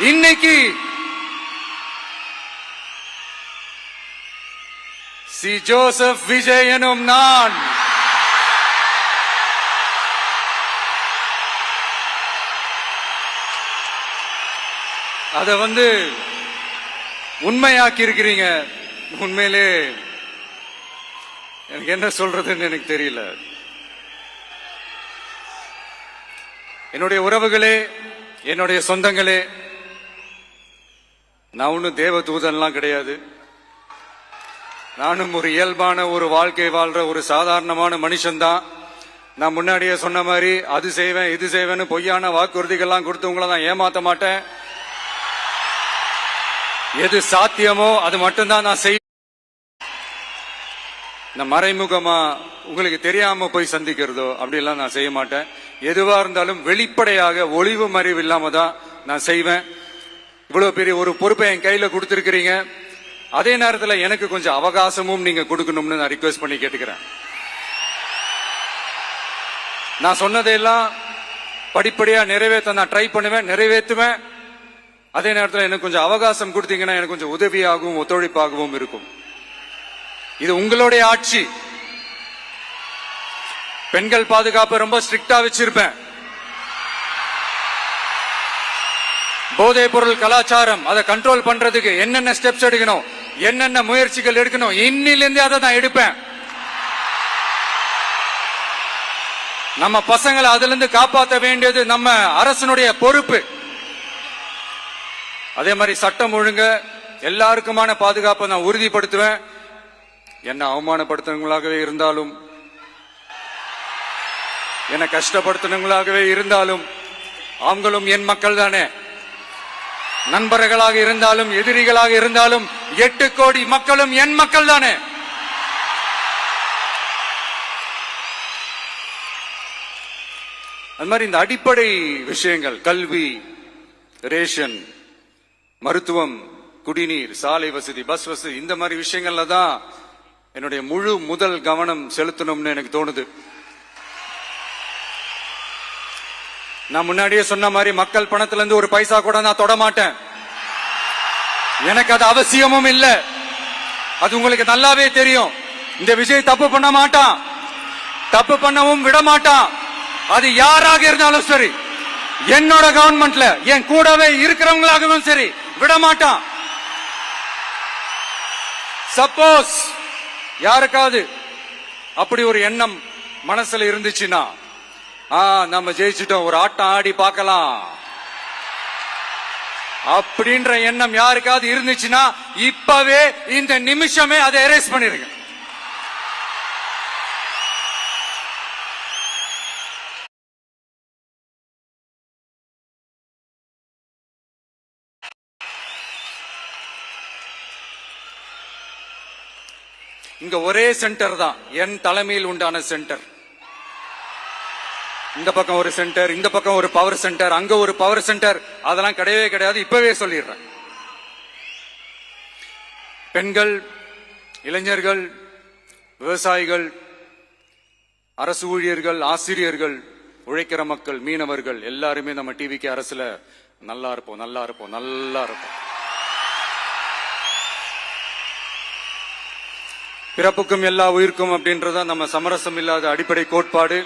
இன்னைக்கு C Joseph Vijay எனும் நான் அத உண்மையாக்கி இருக்கிறீங்க. உண்மையிலே எனக்கு என்ன சொல்றதுன்னு எனக்கு தெரியல. என்னுடைய உறவுகளே, என்னுடைய சொந்தங்களே, நான் ஒன்னும் தேவ தூதன்லாம் கிடையாது. நானும் ஒரு இயல்பான ஒரு வாழ்க்கை வாழ்ற ஒரு சாதாரணமான மனுஷன்தான். நான் முன்னாடியே சொன்ன மாதிரி அது செய்வேன் இது செய்வேன்னு பொய்யான வாக்குறுதிகள்லாம் கொடுத்து உங்களை நான் ஏமாத்த மாட்டேன். எது சாத்தியமோ அது மட்டும்தான் நான் செய்வேன். நான் மறைமுகமா உங்களுக்கு தெரியாம போய் சந்திக்கிறதோ அப்படிலாம் நான் செய்ய மாட்டேன். எதுவா இருந்தாலும் வெளிப்படையாக ஒளிவு மறைவு இல்லாம தான் நான் செய்வேன். இவ்வளவு பெரிய ஒரு பொறுப்பை என் கையில கொடுத்திருக்கிறீங்க. அதே நேரத்தில் எனக்கு கொஞ்சம் அவகாசமும் நீங்க கொடுக்கணும்னு நான் ரிக்வெஸ்ட் பண்ணி கேட்டுக்கிறேன். நான் சொன்னதையெல்லாம் படிப்படியா நிறைவேற்ற நான் ட்ரை பண்ணுவேன், நிறைவேற்றுவேன். அதே நேரத்தில் எனக்கு கொஞ்சம் அவகாசம் கொடுத்தீங்கன்னா எனக்கு கொஞ்சம் உதவியாகவும் ஒத்துழைப்பாகவும் இருக்கும். இது உங்களுடைய ஆட்சி. பெண்கள் பாதுகாப்பை ரொம்ப ஸ்ட்ரிக்டா வச்சிருப்பேன். போதைப் பொருள் கலாச்சாரம் அதை கண்ட்ரோல் பண்றதுக்கு என்னென்ன ஸ்டெப்ஸ் எடுக்கணும், என்னென்ன முயற்சிகள் எடுக்கணும், இன்னிலிருந்தே அதை நான் எடுப்பேன். நம்ம பசங்களை அதுல இருந்து காப்பாற்ற வேண்டியது நம்ம அரசனுடைய பொறுப்பு. அதே மாதிரி சட்டம் ஒழுங்க எல்லாருக்குமான பாதுகாப்பை நான் உறுதிப்படுத்துவேன். என்ன அவமானப்படுத்துறவங்களாகவே இருந்தாலும், என்ன கஷ்டப்படுத்துறவங்களாகவே இருந்தாலும், அவங்களும் என் மக்கள் தானே. நண்பர்களாக இருந்தாலும் எதிரிகளாக இருந்தாலும் 8 கோடி மக்களும் என் மக்கள் தானே. அது மாதிரி இந்த அடிப்படை விஷயங்கள், கல்வி, ரேஷன், மருத்துவம், குடிநீர், சாலை வசதி, பஸ் வசதி, இந்த மாதிரி விஷயங்கள்ல தான் என்னுடைய முழு முதல் கவனம் செலுத்தணும்னு எனக்கு தோணுது. நான் முன்னாடியே சொன்ன மாதிரி மக்கள் பணத்துல இருந்து ஒரு பைசா கூட நான் தொட மாட்டேன். எனக்கு அது அவசியமும் இல்லை. அது உங்களுக்கு நல்லாவே தெரியும். இந்த விஜய் தப்பு பண்ண மாட்டான், தப்பு பண்ணவும் விட மாட்டான். அது யாராக இருந்தாலும் சரி, என்னோட கவர்மெண்ட்ல என் கூடவே இருக்கிறவங்களாகவும் சரி, விட மாட்டான். சப்போஸ் யாருக்காவது அப்படி ஒரு எண்ணம் மனசுல இருந்துச்சுன்னா, நம்ம ஜெயிச்சிட்டோம், ஒரு ஆட்டம் ஆடி பார்க்கலாம் அப்படின்ற எண்ணம் யாருக்காவது இருந்துச்சுன்னா இப்பவே இந்த நிமிஷமே அதை எரேஸ் பண்ணிருங்க. இங்க ஒரே சென்டர் தான், என் தலைமையில் உண்டான சென்டர். இந்த பக்கம் ஒரு சென்டர், இந்த பக்கம் ஒரு பவர் சென்டர், அங்க ஒரு பவர் சென்டர், அதெல்லாம் கிடையவே கிடையாது. இப்பவே சொல்லிடுறேன். பெண்கள், இளைஞர்கள், விவசாயிகள், அரசு ஊழியர்கள், ஆசிரியர்கள், உழைக்கிற மக்கள், மீனவர்கள் எல்லாருமே நம்ம டிவிக்கு அரசுல நல்லா இருப்போம், நல்லா இருப்போம், நல்லா இருப்போம். பிறப்புக்கும் எல்லா உயிர்க்கும் அப்படின்றத நம்ம சமரசம் இல்லாத அடிப்படை கோட்பாடு.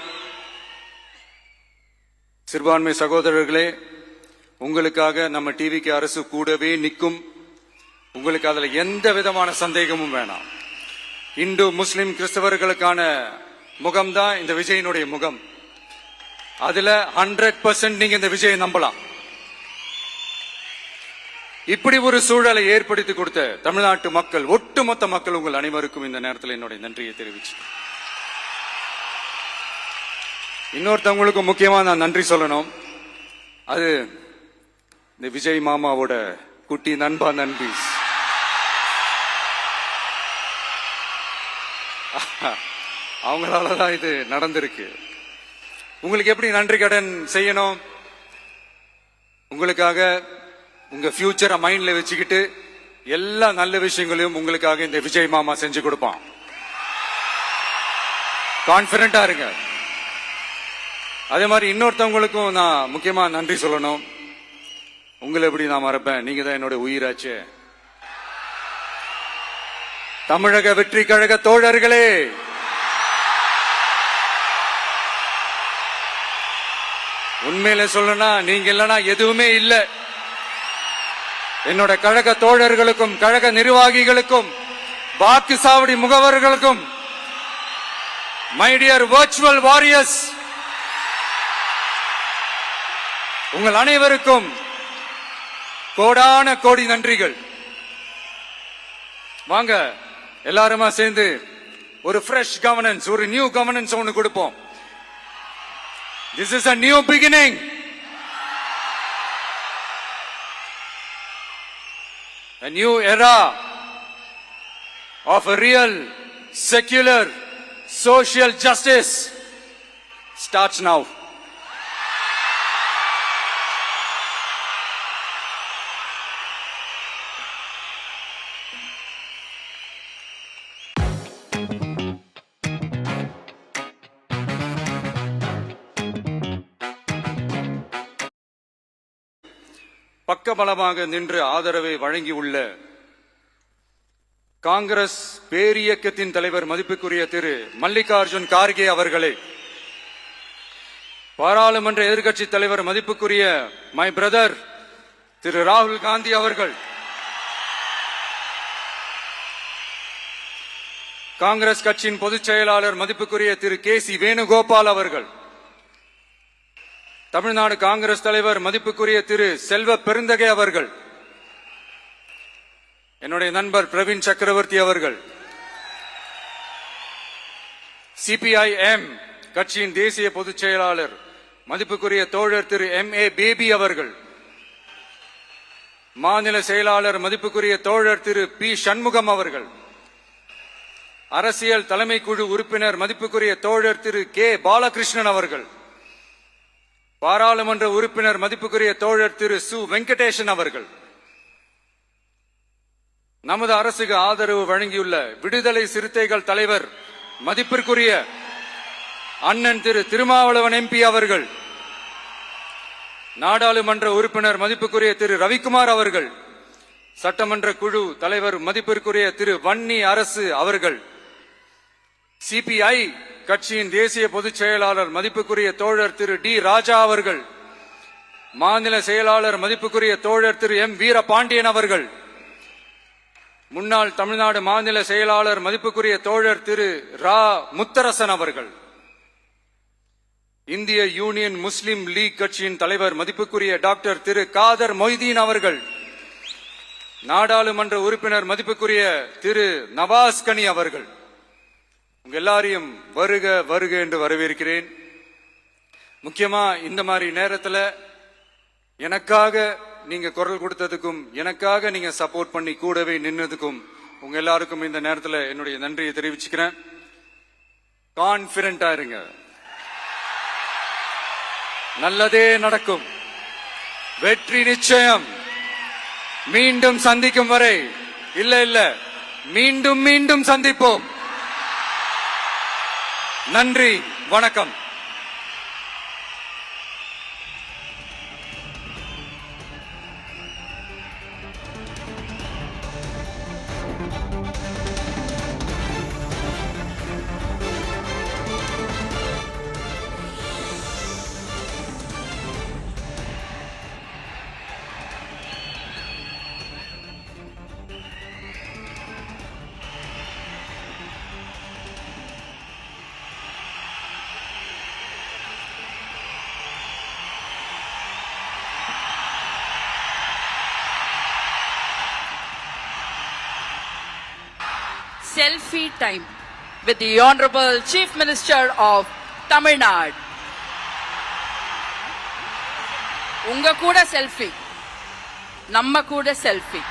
சிறுபான்மை சகோதரர்களே, உங்களுக்காக நம்ம டிவிக்கு அரசு கூடவே நிற்கும். உங்களுக்கு அதுல எந்த விதமான சந்தேகமும் வேணாம். இந்து, முஸ்லிம், கிறிஸ்தவர்களுக்கான முகம்தான் இந்த விஜயனுடைய முகம். அதுல 100% நீங்க இந்த விஜயை நம்பலாம். இப்படி ஒரு சூழலை ஏற்படுத்தி கொடுத்த தமிழ்நாட்டு மக்கள், ஒட்டுமொத்த மக்கள், உங்கள் அனைவருக்கும் இந்த நேரத்தில் என்னுடைய நன்றியை தெரிவிச்சு, இன்னொருத்தவங்களுக்கு முக்கியமா நான் நன்றி சொல்லணும். அது இந்த விஜய் மாமாவோட குட்டி நண்பா நண்பி. அவங்களாலதான் இது நடந்திருக்கு. உங்களுக்கு எப்படி நன்றி கடன் செய்யணும்? உங்களுக்காக உங்க ஃபியூச்சரை மைண்ட்ல வச்சுக்கிட்டு எல்லா நல்ல விஷயங்களையும் உங்களுக்காக இந்த விஜய் மாமா செஞ்சு கொடுப்பான். கான்பிடண்டா இருங்க. அதே மாதிரி இன்னொருத்தவங்களுக்கும் நான் முக்கியமா நன்றி சொல்லணும். உங்களை எப்படி நான் மறப்பேன்? நீங்க தான் என்னோட உயிராச்சே. தமிழக வெற்றி கழக தோழர்களே, உண்மையில சொல்லணும்னா நீங்க இல்லைன்னா எதுவுமே இல்லை. என்னோட கழக தோழர்களுக்கும் கழக நிர்வாகிகளுக்கும் வாக்கு சாவடி முகவர்களுக்கும், மை டியர் வர்ச்சுவல் வாரியர்ஸ், உங்கள் அனைவருக்கும் கோடான கோடி நன்றிகள். வாங்க எல்லாருமா சேர்ந்து ஒரு ஃப்ரெஷ் கவர்னன்ஸ், ஒரு நியூ கவர்னன்ஸ் ஒன்னு கொடுப்போம். This is a new beginning. A new era of a real, secular, social justice starts now. பக்கபலமாக நின்று ஆதரவை வழங்கியுள்ள காங்கிரஸ் பேரியக்கத்தின் தலைவர் மதிப்புக்குரிய திரு மல்லிகார்ஜுன் கார்கே அவர்களே, பாராளுமன்ற எதிர்க்கட்சி தலைவர் மதிப்புக்குரிய மை பிரதர் திரு ராகுல் காந்தி அவர்கள், காங்கிரஸ் கட்சியின் பொதுச் செயலாளர் மதிப்புக்குரிய திரு கே.சி. வேணுகோபால் அவர்கள், தமிழ்நாடு காங்கிரஸ் தலைவர் மதிப்புக்குரிய திரு செல்வ பெருந்தகை அவர்கள், என்னுடைய நண்பர் பிரவீன் சக்கரவர்த்தி அவர்கள், சிபிஐஎம் கட்சியின் தேசிய பொதுச் செயலாளர் மதிப்புக்குரிய தோழர் திரு M.A. பேபி அவர்கள், மாநில செயலாளர் மதிப்புக்குரிய தோழர் திரு பி. சண்முகம் அவர்கள், அரசியல் தலைமை குழு உறுப்பினர் மதிப்புக்குரிய தோழர் திரு கே. பாலகிருஷ்ணன் அவர்கள், பாராளுமன்ற உறுப்பினர் மதிப்புக்குரிய தோழர் திரு சு. வெங்கடேசன் அவர்கள், நமது அரசுக்கு ஆதரவு வழங்கியுள்ள விடுதலை சிறுத்தைகள் தலைவர் மதிப்பிற்குரிய அண்ணன் திரு திருமாவளவன் MP அவர்கள், நாடாளுமன்ற உறுப்பினர் மதிப்புக்குரிய திரு ரவிக்குமார் அவர்கள், சட்டமன்ற குழு தலைவர் மதிப்பிற்குரிய திரு வன்னி அரசு அவர்கள், சிபிஐ கட்சியின் தேசிய பொதுச் செயலாளர் மதிப்புக்குரிய தோழர் திரு டி. ராஜா அவர்கள், மாநில செயலாளர் மதிப்புக்குரிய தோழர் திரு M. வீரபாண்டியன் அவர்கள், முன்னாள் தமிழ்நாடு மாநில செயலாளர் மதிப்புக்குரிய தோழர் திரு ரா. முத்தரசன் அவர்கள், இந்திய யூனியன் முஸ்லிம் லீக் கட்சியின் தலைவர் மதிப்புக்குரிய டாக்டர் திரு காதர் மொய்தீன் அவர்கள், நாடாளுமன்ற உறுப்பினர் மதிப்புக்குரிய திரு நவாஸ் கனி அவர்கள், உங்க எல்லாரையும் வருக வருக என்று வரவேற்கிறேன். முக்கியமா இந்த மாதிரி நேரத்துல எனக்காக நீங்க குரல் கொடுத்ததுக்கும், எனக்காக நீங்க சப்போர்ட் பண்ணி கூடவே நின்னதுக்கும் உங்க எல்லாருக்கும் இந்த நேரத்துல என்னுடைய நன்றியை தெரிவிச்சுக்கிறேன். கான்பிடண்டா இருங்க, நல்லதே நடக்கும், வெற்றி நிச்சயம். மீண்டும் சந்திக்கும் வரை இல்ல மீண்டும் மீண்டும் சந்திப்போம். நன்றி, வணக்கம். Selfie time with the Honorable Chief Minister of Tamil Nadu. உங்க கூட செல்ஃபி, நம்ம கூட செல்ஃபி.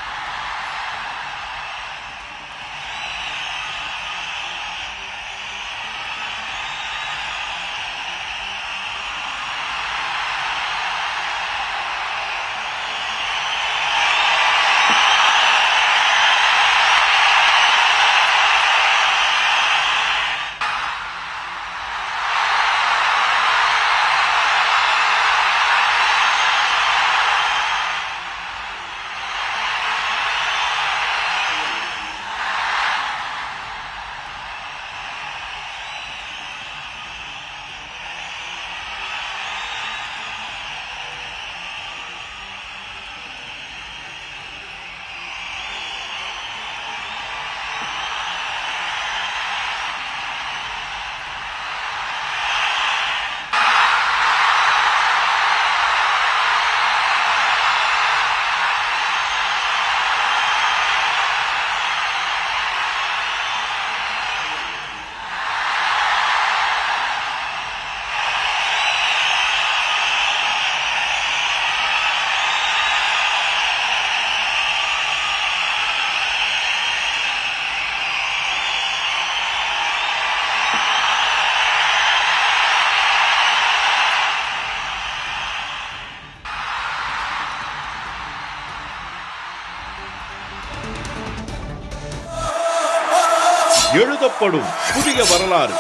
எழுதப்படும் புதிய வரலாறு.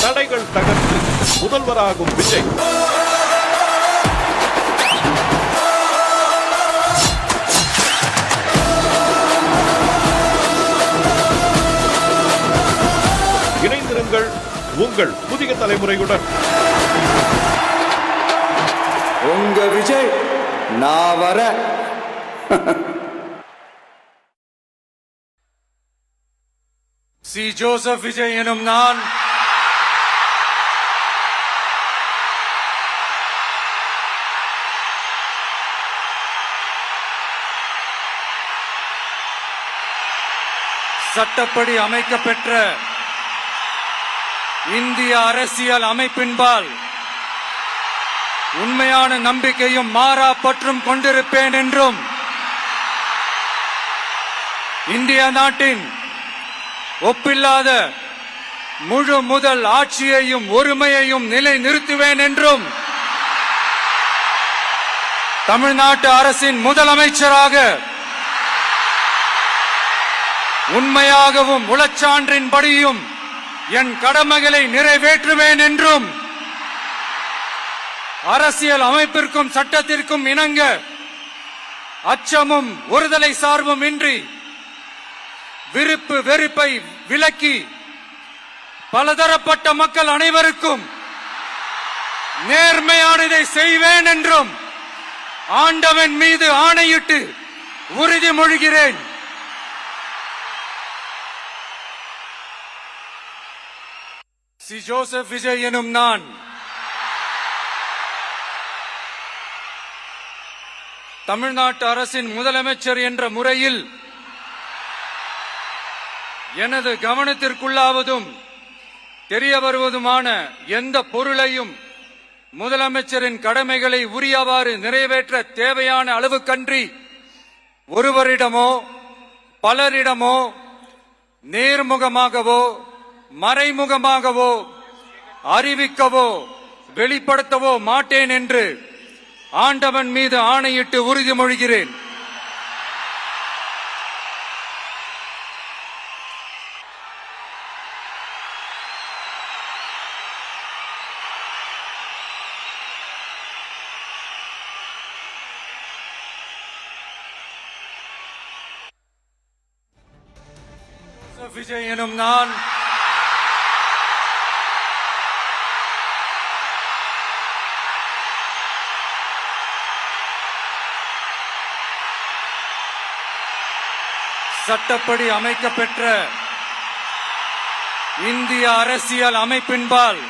தடைகள் தகர்த்து முதல்வராகும் விஜய். இணைந்திருங்கள் உங்கள் புதிய தலைமுறையுடன். உங்க விஜய் நான் வர. சி ஜோசப் விஜய் எனும் நான் சட்டப்படி அமைக்கப்பெற்ற இந்திய அரசியல் அமைப்பின்பால் உண்மையான நம்பிக்கையும் மாறா பற்றும் கொண்டிருப்பேன் என்றும் இந்திய நாட்டின் ஒப்பில்லாத முழு முதல் ஆட்சியையும் ஒருமையையும் நிலை நிறுத்துவேன் என்றும் தமிழ்நாட்டு அரசின் முதலமைச்சராக உண்மையாகவும் உளச்சான்றின்படியும் என் கடமைகளை நிறைவேற்றுவேன் என்றும் அரசியல் அமைப்பிற்கும் சட்டத்திற்கும் இணங்க அச்சமும் ஒருதலை சார்பும் இன்றி விருப்பு வெறுப்பை விலக்கி பலதரப்பட்ட மக்கள் அனைவருக்கும் நேர்மையானதை செய்வேன் என்றும் ஆண்டவன் மீது ஆணையிட்டு உறுதிமொழிகிறேன். சி ஜோசப் விஜய் எனும் நான் தமிழ்நாட்டு அரசின் முதலமைச்சர் என்ற முறையில் எனது கவனத்திற்குள்ளாவதும் தெரிய வருவதுமான எந்த பொருளையும் முதலமைச்சரின் கடமைகளை உரியவாறு நிறைவேற்ற தேவையான அளவுக்கன்றி ஒருவரிடமோ பலரிடமோ நேர்முகமாகவோ மறைமுகமாகவோ அறிவிக்கவோ வெளிப்படுத்தவோ மாட்டேன் என்று ஆண்டவன் மீது ஆணையிட்டு உறுதிமொழிகிறேன். விஜய் எனும் நான் சட்டப்படி அமைக்கப்பெற்ற இந்திய அரசியல் அமைப்பின்பால்